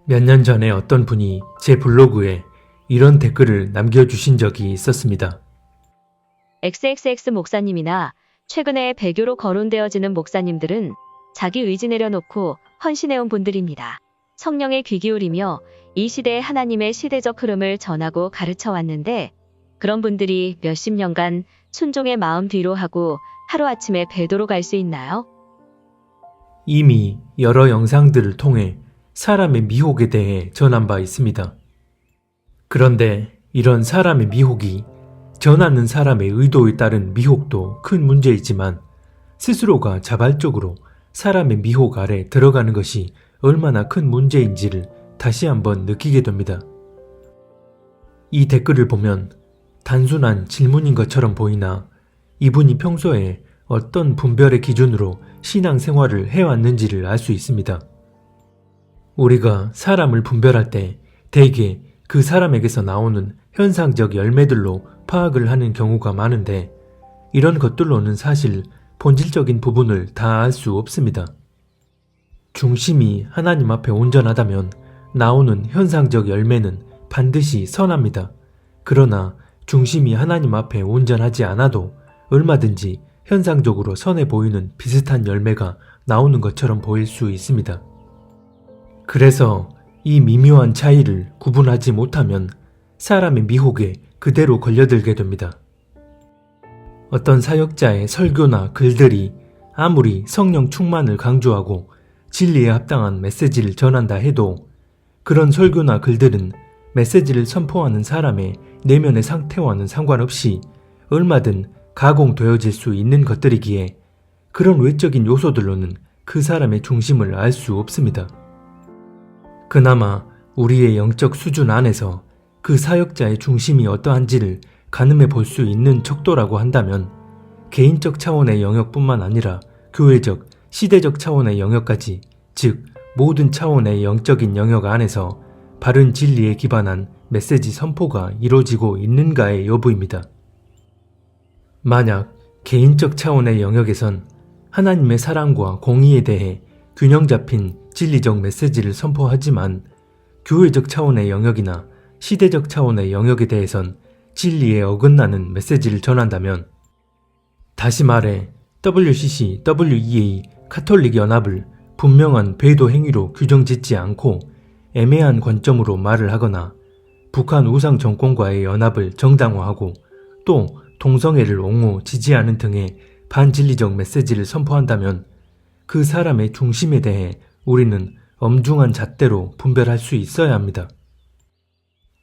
몇 년 전에 어떤 분이 제 블로그에 이런 댓글을 남겨주신 적이 있었습니다. XXX 목사님이나 최근에 배교로 거론되어지는 목사님들은 자기 의지 내려놓고 헌신해온 분들입니다. 성령에 귀 기울이며 이 시대의 하나님의 시대적 흐름을 전하고 가르쳐 왔는데 그런 분들이 몇십 년간 순종의 마음 뒤로 하고 하루아침에 배도로 갈 수 있나요? 이미 여러 영상들을 통해 사람의 미혹에 대해 전한 바 있습니다. 그런데 이런 사람의 미혹이 전하는 사람의 의도에 따른 미혹도 큰 문제이지만 스스로가 자발적으로 사람의 미혹 아래 들어가는 것이 얼마나 큰 문제인지를 다시 한번 느끼게 됩니다. 이 댓글을 보면 단순한 질문인 것처럼 보이나 이분이 평소에 어떤 분별의 기준으로 신앙생활을 해왔는지를 알 수 있습니다. 우리가 사람을 분별할 때 대개 그 사람에게서 나오는 현상적 열매들로 파악을 하는 경우가 많은데 이런 것들로는 사실 본질적인 부분을 다 알 수 없습니다. 중심이 하나님 앞에 온전하다면 나오는 현상적 열매는 반드시 선합니다. 그러나 중심이 하나님 앞에 온전하지 않아도 얼마든지 현상적으로 선해 보이는 비슷한 열매가 나오는 것처럼 보일 수 있습니다. 그래서 이 미묘한 차이를 구분하지 못하면 사람의 미혹에 그대로 걸려들게 됩니다. 어떤 사역자의 설교나 글들이 아무리 성령 충만을 강조하고 진리에 합당한 메시지를 전한다 해도 그런 설교나 글들은 메시지를 선포하는 사람의 내면의 상태와는 상관없이 얼마든 가공되어질 수 있는 것들이기에 그런 외적인 요소들로는 그 사람의 중심을 알 수 없습니다. 그나마 우리의 영적 수준 안에서 그 사역자의 중심이 어떠한지를 가늠해 볼 수 있는 척도라고 한다면 개인적 차원의 영역뿐만 아니라 교회적, 시대적 차원의 영역까지, 즉 모든 차원의 영적인 영역 안에서 바른 진리에 기반한 메시지 선포가 이루어지고 있는가의 여부입니다. 만약 개인적 차원의 영역에선 하나님의 사랑과 공의에 대해 균형 잡힌 진리적 메시지를 선포하지만 교회적 차원의 영역이나 시대적 차원의 영역에 대해선 진리에 어긋나는 메시지를 전한다면 다시 말해 WCC, WEA, 카톨릭 연합을 분명한 배도 행위로 규정짓지 않고 애매한 관점으로 말을 하거나 북한 우상 정권과의 연합을 정당화하고 또 동성애를 옹호, 지지하는 등의 반진리적 메시지를 선포한다면 그 사람의 중심에 대해 우리는 엄중한 잣대로 분별할 수 있어야 합니다.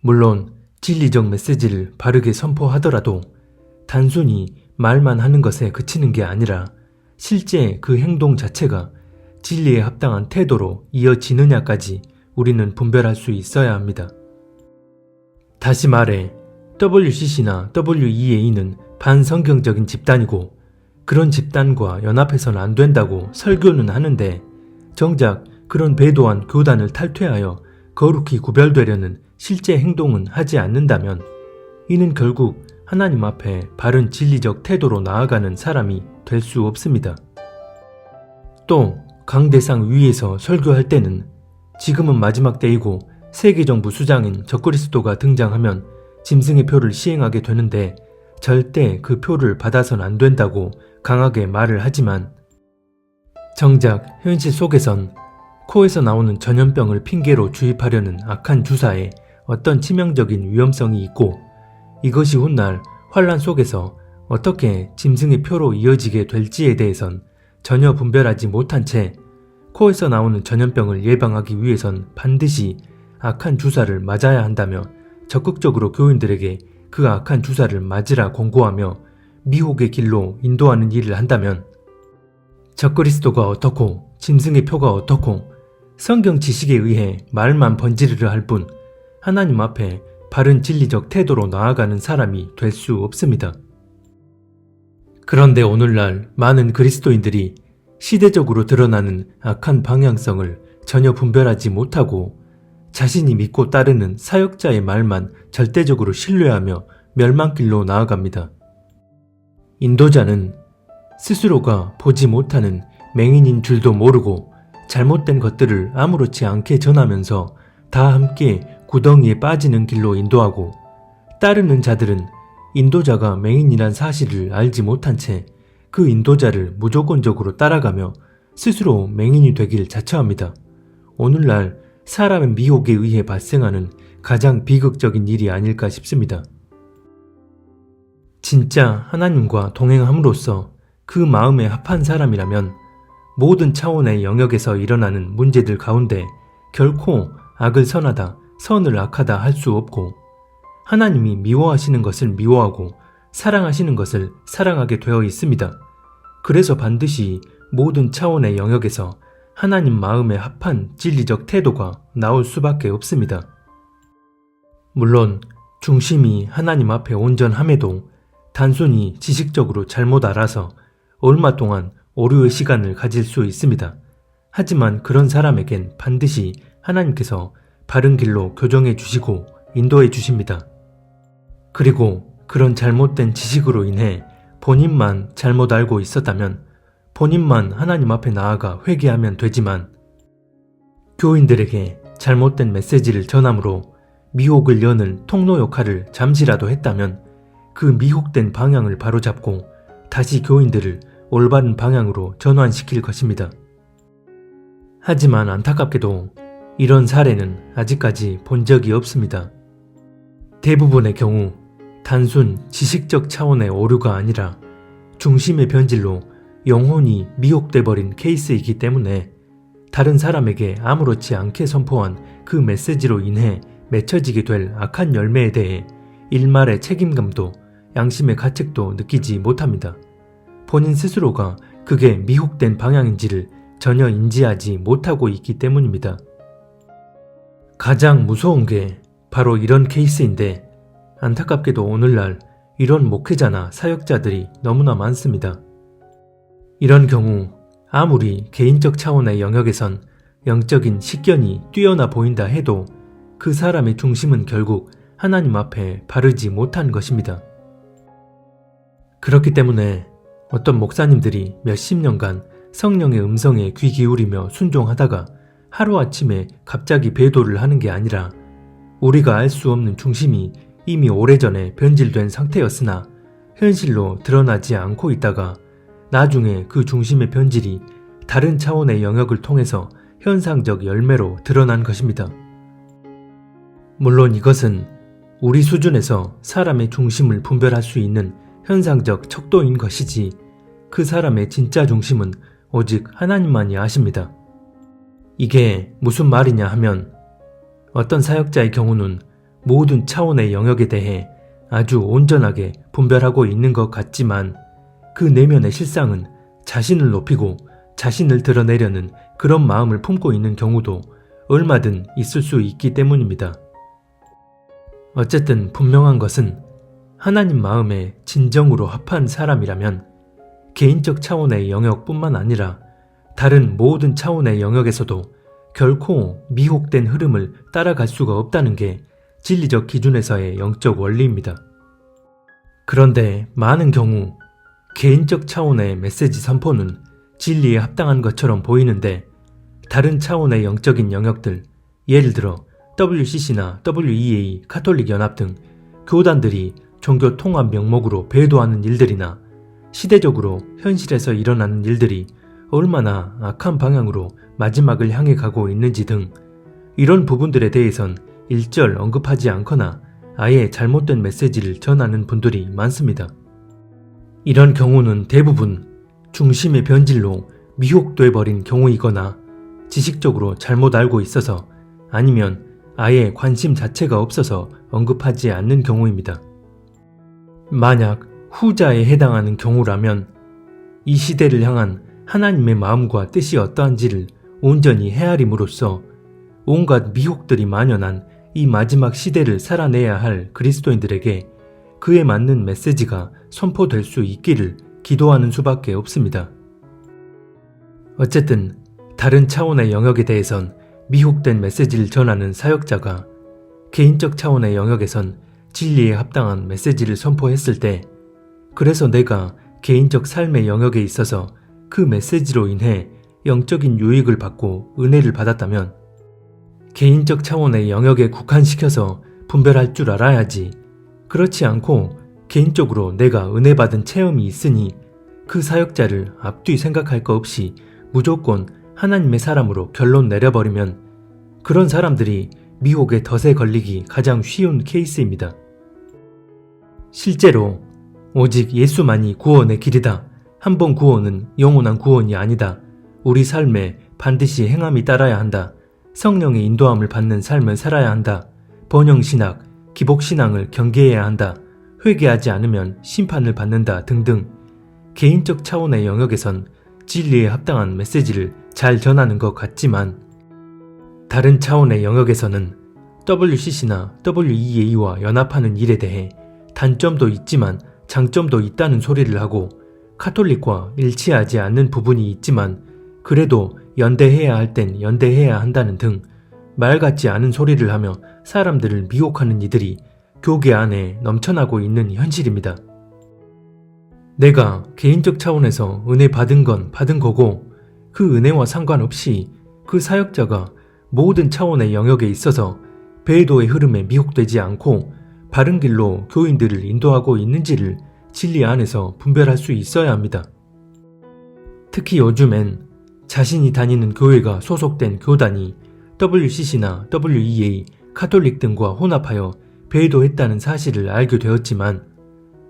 물론 진리적 메시지를 바르게 선포하더라도 단순히 말만 하는 것에 그치는 게 아니라 실제 그 행동 자체가 진리에 합당한 태도로 이어지느냐까지 우리는 분별할 수 있어야 합니다. 다시 말해 WCC나 WEA는 반성경적인 집단이고 그런 집단과 연합해서는 안 된다고 설교는 하는데 정작 그런 배도한 교단을 탈퇴하여 거룩히 구별되려는 실제 행동은 하지 않는다면 이는 결국 하나님 앞에 바른 진리적 태도로 나아가는 사람이 될 수 없습니다. 또 강대상 위에서 설교할 때는 지금은 마지막 때이고 세계정부 수장인 적그리스도가 등장하면 짐승의 표를 시행하게 되는데 절대 그 표를 받아선 안 된다고 강하게 말을 하지만 정작 현실 속에선 코에서 나오는 전염병을 핑계로 주입하려는 악한 주사에 어떤 치명적인 위험성이 있고 이것이 훗날 환란 속에서 어떻게 짐승의 표로 이어지게 될지에 대해선 전혀 분별하지 못한 채 코에서 나오는 전염병을 예방하기 위해선 반드시 악한 주사를 맞아야 한다며 적극적으로 교인들에게 그 악한 주사를 맞으라 권고하며 미혹의 길로 인도하는 일을 한다면 적그리스도가 어떻고 짐승의 표가 어떻고 성경 지식에 의해 말만 번지르르 할 뿐 하나님 앞에 바른 진리적 태도로 나아가는 사람이 될 수 없습니다. 그런데 오늘날 많은 그리스도인들이 시대적으로 드러나는 악한 방향성을 전혀 분별하지 못하고 자신이 믿고 따르는 사역자의 말만 절대적으로 신뢰하며 멸망길로 나아갑니다. 인도자는 스스로가 보지 못하는 맹인인 줄도 모르고 잘못된 것들을 아무렇지 않게 전하면서 다 함께 구덩이에 빠지는 길로 인도하고 따르는 자들은 인도자가 맹인이란 사실을 알지 못한 채 그 인도자를 무조건적으로 따라가며 스스로 맹인이 되길 자처합니다. 오늘날 사람의 미혹에 의해 발생하는 가장 비극적인 일이 아닐까 싶습니다. 진짜 하나님과 동행함으로써 그 마음에 합한 사람이라면 모든 차원의 영역에서 일어나는 문제들 가운데 결코 악을 선하다, 선을 악하다 할 수 없고 하나님이 미워하시는 것을 미워하고 사랑하시는 것을 사랑하게 되어 있습니다. 그래서 반드시 모든 차원의 영역에서 하나님 마음에 합한 진리적 태도가 나올 수밖에 없습니다. 물론 중심이 하나님 앞에 온전함에도 단순히 지식적으로 잘못 알아서 얼마 동안 오류의 시간을 가질 수 있습니다. 하지만 그런 사람에겐 반드시 하나님께서 바른 길로 교정해 주시고 인도해 주십니다. 그리고 그런 잘못된 지식으로 인해 본인만 잘못 알고 있었다면 본인만 하나님 앞에 나아가 회개하면 되지만 교인들에게 잘못된 메시지를 전함으로 미혹을 여는 통로 역할을 잠시라도 했다면 그 미혹된 방향을 바로잡고 다시 교인들을 올바른 방향으로 전환시킬 것입니다. 하지만 안타깝게도 이런 사례는 아직까지 본 적이 없습니다. 대부분의 경우 단순 지식적 차원의 오류가 아니라 중심의 변질로 영혼이 미혹돼 버린 케이스이기 때문에 다른 사람에게 아무렇지 않게 선포한 그 메시지로 인해 맺혀지게 될 악한 열매에 대해 일말의 책임감도 양심의 가책도 느끼지 못합니다. 본인 스스로가 그게 미혹된 방향인지를 전혀 인지하지 못하고 있기 때문입니다. 가장 무서운 게 바로 이런 케이스인데 안타깝게도 오늘날 이런 목회자나 사역자들이 너무나 많습니다. 이런 경우 아무리 개인적 차원의 영역에선 영적인 식견이 뛰어나 보인다 해도 그 사람의 중심은 결국 하나님 앞에 바르지 못한 것입니다. 그렇기 때문에 어떤 목사님들이 몇십 년간 성령의 음성에 귀 기울이며 순종하다가 하루아침에 갑자기 배도를 하는 게 아니라 우리가 알 수 없는 중심이 이미 오래전에 변질된 상태였으나 현실로 드러나지 않고 있다가 나중에 그 중심의 변질이 다른 차원의 영역을 통해서 현상적 열매로 드러난 것입니다. 물론 이것은 우리 수준에서 사람의 중심을 분별할 수 있는 현상적 척도인 것이지 그 사람의 진짜 중심은 오직 하나님만이 아십니다. 이게 무슨 말이냐 하면 어떤 사역자의 경우는 모든 차원의 영역에 대해 아주 온전하게 분별하고 있는 것 같지만 그 내면의 실상은 자신을 높이고 자신을 드러내려는 그런 마음을 품고 있는 경우도 얼마든 있을 수 있기 때문입니다. 어쨌든 분명한 것은 하나님 마음에 진정으로 합한 사람이라면 개인적 차원의 영역뿐만 아니라 다른 모든 차원의 영역에서도 결코 미혹된 흐름을 따라갈 수가 없다는 게 진리적 기준에서의 영적 원리입니다. 그런데 많은 경우 개인적 차원의 메시지 선포는 진리에 합당한 것처럼 보이는데 다른 차원의 영적인 영역들, 예를 들어 WCC나 WEA, 가톨릭 연합 등 교단들이 종교 통합 명목으로 배도하는 일들이나 시대적으로 현실에서 일어나는 일들이 얼마나 악한 방향으로 마지막을 향해 가고 있는지 등 이런 부분들에 대해선 일절 언급하지 않거나 아예 잘못된 메시지를 전하는 분들이 많습니다. 이런 경우는 대부분 중심의 변질로 미혹돼 버린 경우이거나 지식적으로 잘못 알고 있어서 아니면 아예 관심 자체가 없어서 언급하지 않는 경우입니다. 만약 후자에 해당하는 경우라면 이 시대를 향한 하나님의 마음과 뜻이 어떠한지를 온전히 헤아림으로써 온갖 미혹들이 만연한 이 마지막 시대를 살아내야 할 그리스도인들에게 그에 맞는 메시지가 선포될 수 있기를 기도하는 수밖에 없습니다. 어쨌든 다른 차원의 영역에 대해선 미혹된 메시지를 전하는 사역자가 개인적 차원의 영역에선 진리에 합당한 메시지를 선포했을 때 그래서 내가 개인적 삶의 영역에 있어서 그 메시지로 인해 영적인 유익을 받고 은혜를 받았다면 개인적 차원의 영역에 국한시켜서 분별할 줄 알아야지. 그렇지 않고 개인적으로 내가 은혜 받은 체험이 있으니 그 사역자를 앞뒤 생각할 거 없이 무조건 하나님의 사람으로 결론 내려버리면 그런 사람들이 미혹의 덫에 걸리기 가장 쉬운 케이스입니다. 실제로 오직 예수만이 구원의 길이다. 한 번 구원은 영원한 구원이 아니다. 우리 삶에 반드시 행함이 따라야 한다. 성령의 인도함을 받는 삶을 살아야 한다. 번영신학, 기복신앙을 경계해야 한다. 회개하지 않으면 심판을 받는다 등등 개인적 차원의 영역에선 진리에 합당한 메시지를 잘 전하는 것 같지만 다른 차원의 영역에서는 WCC나 WEA와 연합하는 일에 대해 단점도 있지만 장점도 있다는 소리를 하고 카톨릭과 일치하지 않는 부분이 있지만 그래도 연대해야 할 땐 연대해야 한다는 등 말 같지 않은 소리를 하며 사람들을 미혹하는 이들이 교계 안에 넘쳐나고 있는 현실입니다. 내가 개인적 차원에서 은혜 받은 건 받은 거고 그 은혜와 상관없이 그 사역자가 모든 차원의 영역에 있어서 배도의 흐름에 미혹되지 않고 바른 길로 교인들을 인도하고 있는지를 진리 안에서 분별할 수 있어야 합니다. 특히 요즘엔 자신이 다니는 교회가 소속된 교단이 WCC나 WEA, 카톨릭 등과 혼합하여 배도했다는 사실을 알게 되었지만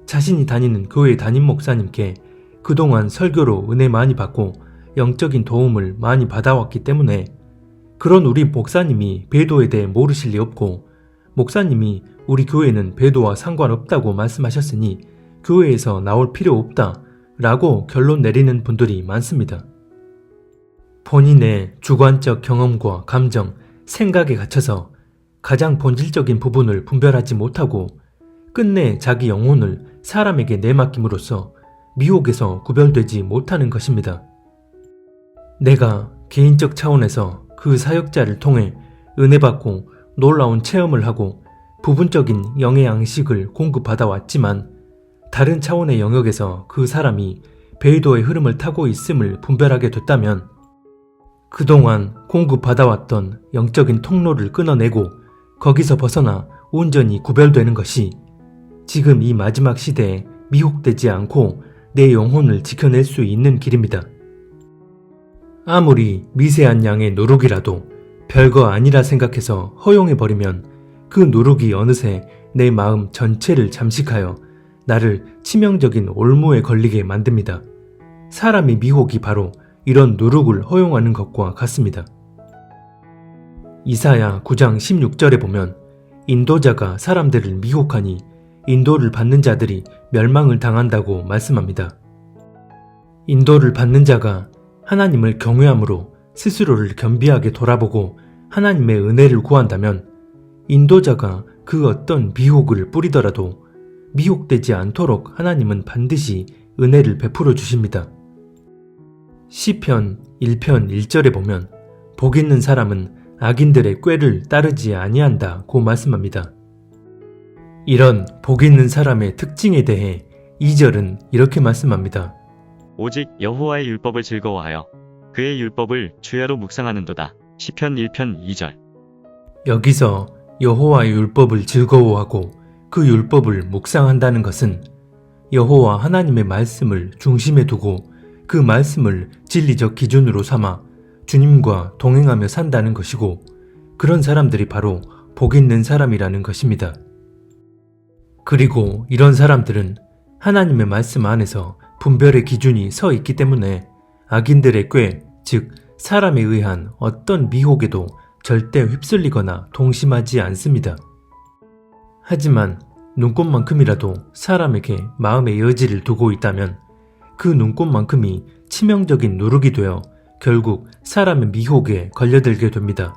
자신이 다니는 교회 담임 목사님께 그동안 설교로 은혜 많이 받고 영적인 도움을 많이 받아왔기 때문에 그런 우리 목사님이 배도에 대해 모르실 리 없고 목사님이 우리 교회는 배도와 상관없다고 말씀하셨으니 교회에서 나올 필요 없다 라고 결론 내리는 분들이 많습니다. 본인의 주관적 경험과 감정, 생각에 갇혀서 가장 본질적인 부분을 분별하지 못하고 끝내 자기 영혼을 사람에게 내맡김으로써 미혹에서 구별되지 못하는 것입니다. 내가 개인적 차원에서 그 사역자를 통해 은혜받고 놀라운 체험을 하고 부분적인 영의 양식을 공급받아 왔지만 다른 차원의 영역에서 그 사람이 배도의 흐름을 타고 있음을 분별하게 됐다면 그동안 공급받아왔던 영적인 통로를 끊어내고 거기서 벗어나 온전히 구별되는 것이 지금 이 마지막 시대에 미혹되지 않고 내 영혼을 지켜낼 수 있는 길입니다. 아무리 미세한 양의 누룩이라도 별거 아니라 생각해서 허용해버리면 그 누룩이 어느새 내 마음 전체를 잠식하여 나를 치명적인 올무에 걸리게 만듭니다. 사람의 미혹이 바로 이런 누룩을 허용하는 것과 같습니다. 이사야 9장 16절에 보면 인도자가 사람들을 미혹하니 인도를 받는 자들이 멸망을 당한다고 말씀합니다. 인도를 받는 자가 하나님을 경외함으로 스스로를 겸비하게 돌아보고 하나님의 은혜를 구한다면 인도자가 그 어떤 미혹을 뿌리더라도 미혹되지 않도록 하나님은 반드시 은혜를 베풀어 주십니다. 시편 1편 1절에 보면 복 있는 사람은 악인들의 꾀를 따르지 아니한다고 말씀합니다. 이런 복 있는 사람의 특징에 대해 2절은 이렇게 말씀합니다. 오직 여호와의 율법을 즐거워하여 그의 율법을 주야로 묵상하는도다. 시편 1편 2절. 여기서 여호와의 율법을 즐거워하고 그 율법을 묵상한다는 것은 여호와 하나님의 말씀을 중심에 두고 그 말씀을 진리적 기준으로 삼아 주님과 동행하며 산다는 것이고 그런 사람들이 바로 복 있는 사람이라는 것입니다. 그리고 이런 사람들은 하나님의 말씀 안에서 분별의 기준이 서 있기 때문에 악인들의 꾀, 즉 사람에 의한 어떤 미혹에도 절대 휩쓸리거나 동심하지 않습니다. 하지만 눈꽃만큼이라도 사람에게 마음의 여지를 두고 있다면 그 눈꽃만큼이 치명적인 누룩이 되어 결국 사람의 미혹에 걸려들게 됩니다.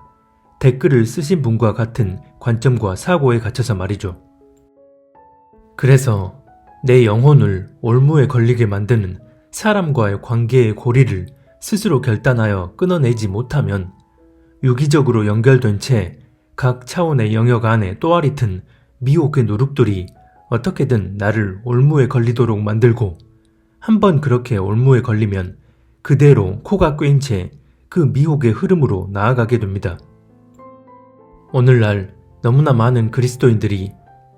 댓글을 쓰신 분과 같은 관점과 사고에 갇혀서 말이죠. 그래서 내 영혼을 올무에 걸리게 만드는 사람과의 관계의 고리를 스스로 결단하여 끊어내지 못하면 유기적으로 연결된 채 각 차원의 영역 안에 또아리 튼 미혹의 누룩들이 어떻게든 나를 올무에 걸리도록 만들고 한번 그렇게 올무에 걸리면 그대로 코가 꿰인 채 그 미혹의 흐름으로 나아가게 됩니다. 오늘날 너무나 많은 그리스도인들이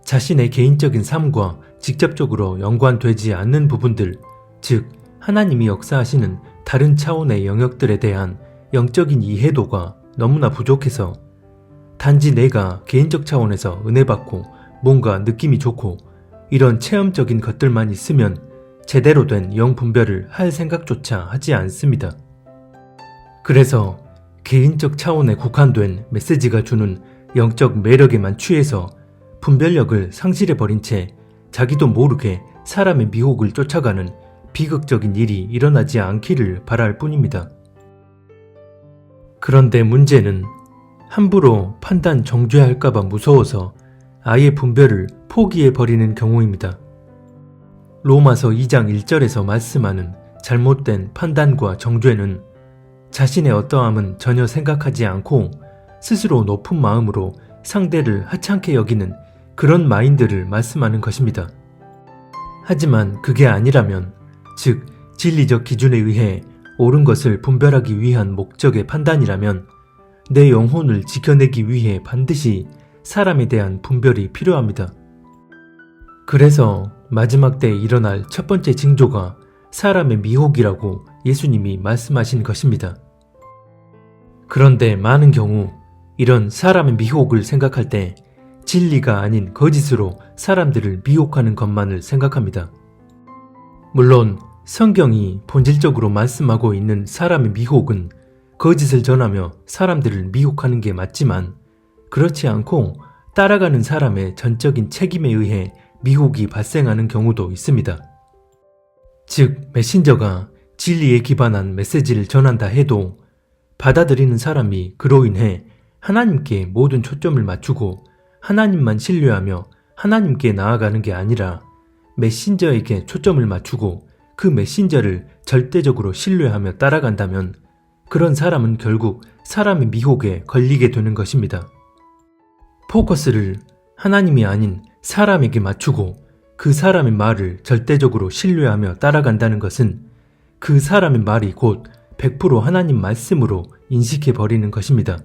자신의 개인적인 삶과 직접적으로 연관되지 않는 부분들, 즉 하나님이 역사하시는 다른 차원의 영역들에 대한 영적인 이해도가 너무나 부족해서 단지 내가 개인적 차원에서 은혜 받고 뭔가 느낌이 좋고 이런 체험적인 것들만 있으면 제대로 된 영 분별을 할 생각조차 하지 않습니다. 그래서 개인적 차원에 국한된 메시지가 주는 영적 매력에만 취해서 분별력을 상실해버린 채 자기도 모르게 사람의 미혹을 쫓아가는 비극적인 일이 일어나지 않기를 바랄 뿐입니다. 그런데 문제는 함부로 판단 정죄할까봐 무서워서 아예 분별을 포기해버리는 경우입니다. 로마서 2장 1절에서 말씀하는 잘못된 판단과 정죄는 자신의 어떠함은 전혀 생각하지 않고 스스로 높은 마음으로 상대를 하찮게 여기는 그런 마인드를 말씀하는 것입니다. 하지만 그게 아니라면, 즉 진리적 기준에 의해 옳은 것을 분별하기 위한 목적의 판단이라면 내 영혼을 지켜내기 위해 반드시 사람에 대한 분별이 필요합니다. 그래서 마지막 때에 일어날 첫 번째 징조가 사람의 미혹이라고 예수님이 말씀하신 것입니다. 그런데 많은 경우 이런 사람의 미혹을 생각할 때 진리가 아닌 거짓으로 사람들을 미혹하는 것만을 생각합니다. 물론 성경이 본질적으로 말씀하고 있는 사람의 미혹은 거짓을 전하며 사람들을 미혹하는 게 맞지만 그렇지 않고 따라가는 사람의 전적인 책임에 의해 미혹이 발생하는 경우도 있습니다. 즉 메신저가 진리에 기반한 메시지를 전한다 해도 받아들이는 사람이 그로 인해 하나님께 모든 초점을 맞추고 하나님만 신뢰하며 하나님께 나아가는 게 아니라 메신저에게 초점을 맞추고 그 메신저를 절대적으로 신뢰하며 따라간다면 그런 사람은 결국 사람의 미혹에 걸리게 되는 것입니다. 포커스를 하나님이 아닌 사람에게 맞추고 그 사람의 말을 절대적으로 신뢰하며 따라간다는 것은 그 사람의 말이 곧 100% 하나님 말씀으로 인식해버리는 것입니다.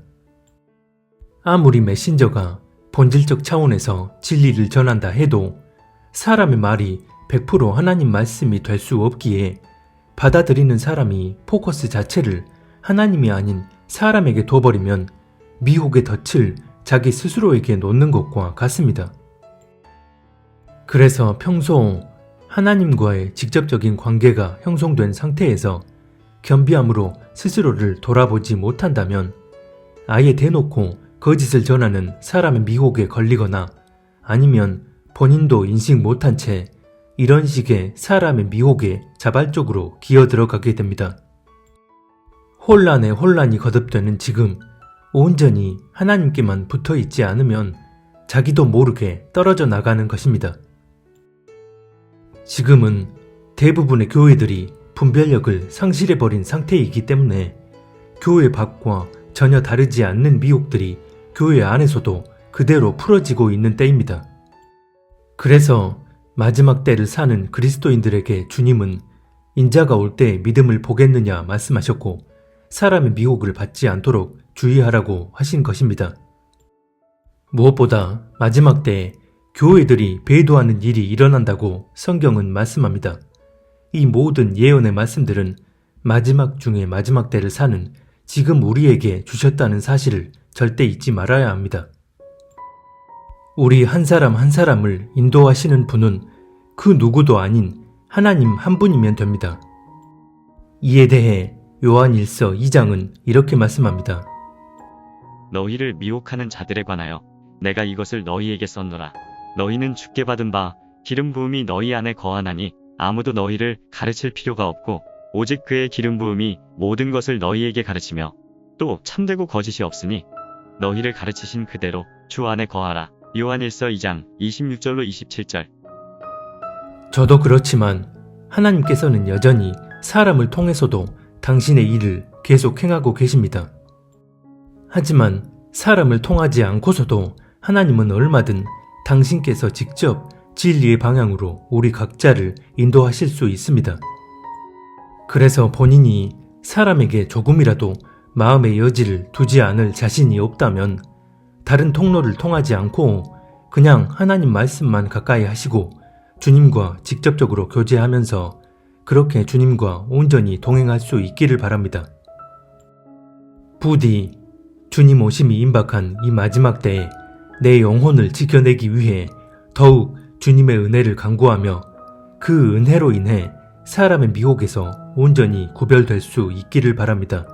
아무리 메신저가 본질적 차원에서 진리를 전한다 해도 사람의 말이 100% 하나님 말씀이 될 수 없기에 받아들이는 사람이 포커스 자체를 하나님이 아닌 사람에게 둬버리면 미혹의 덫을 자기 스스로에게 놓는 것과 같습니다. 그래서 평소 하나님과의 직접적인 관계가 형성된 상태에서 겸비함으로 스스로를 돌아보지 못한다면 아예 대놓고 거짓을 전하는 사람의 미혹에 걸리거나 아니면 본인도 인식 못한 채 이런 식의 사람의 미혹에 자발적으로 기어들어가게 됩니다. 혼란에 혼란이 거듭되는 지금 온전히 하나님께만 붙어있지 않으면 자기도 모르게 떨어져 나가는 것입니다. 지금은 대부분의 교회들이 분별력을 상실해버린 상태이기 때문에 교회 밖과 전혀 다르지 않는 미혹들이 교회 안에서도 그대로 풀어지고 있는 때입니다. 그래서 마지막 때를 사는 그리스도인들에게 주님은 인자가 올 때 믿음을 보겠느냐 말씀하셨고 사람의 미혹을 받지 않도록 주의하라고 하신 것입니다. 무엇보다 마지막 때에 교회들이 배도하는 일이 일어난다고 성경은 말씀합니다. 이 모든 예언의 말씀들은 마지막 중에 마지막 때를 사는 지금 우리에게 주셨다는 사실을 절대 잊지 말아야 합니다. 우리 한 사람 한 사람을 인도하시는 분은 그 누구도 아닌 하나님 한 분이면 됩니다. 이에 대해 요한일서 2장은 이렇게 말씀합니다. 너희를 미혹하는 자들에 관하여 내가 이것을 너희에게 썼노라. 너희는 주께 받은 바 기름 부음이 너희 안에 거하나니 아무도 너희를 가르칠 필요가 없고 오직 그의 기름 부음이 모든 것을 너희에게 가르치며 또 참되고 거짓이 없으니 너희를 가르치신 그대로 주 안에 거하라. 요한일서 2장 26절로 27절. 저도 그렇지만 하나님께서는 여전히 사람을 통해서도 당신의 일을 계속 행하고 계십니다. 하지만 사람을 통하지 않고서도 하나님은 얼마든 당신께서 직접 진리의 방향으로 우리 각자를 인도하실 수 있습니다. 그래서 본인이 사람에게 조금이라도 마음의 여지를 두지 않을 자신이 없다면 다른 통로를 통하지 않고 그냥 하나님 말씀만 가까이 하시고 주님과 직접적으로 교제하면서 그렇게 주님과 온전히 동행할 수 있기를 바랍니다. 부디 주님 오심이 임박한 이 마지막 때에 내 영혼을 지켜내기 위해 더욱 주님의 은혜를 간구하며 그 은혜로 인해 사람의 미혹에서 온전히 구별될 수 있기를 바랍니다.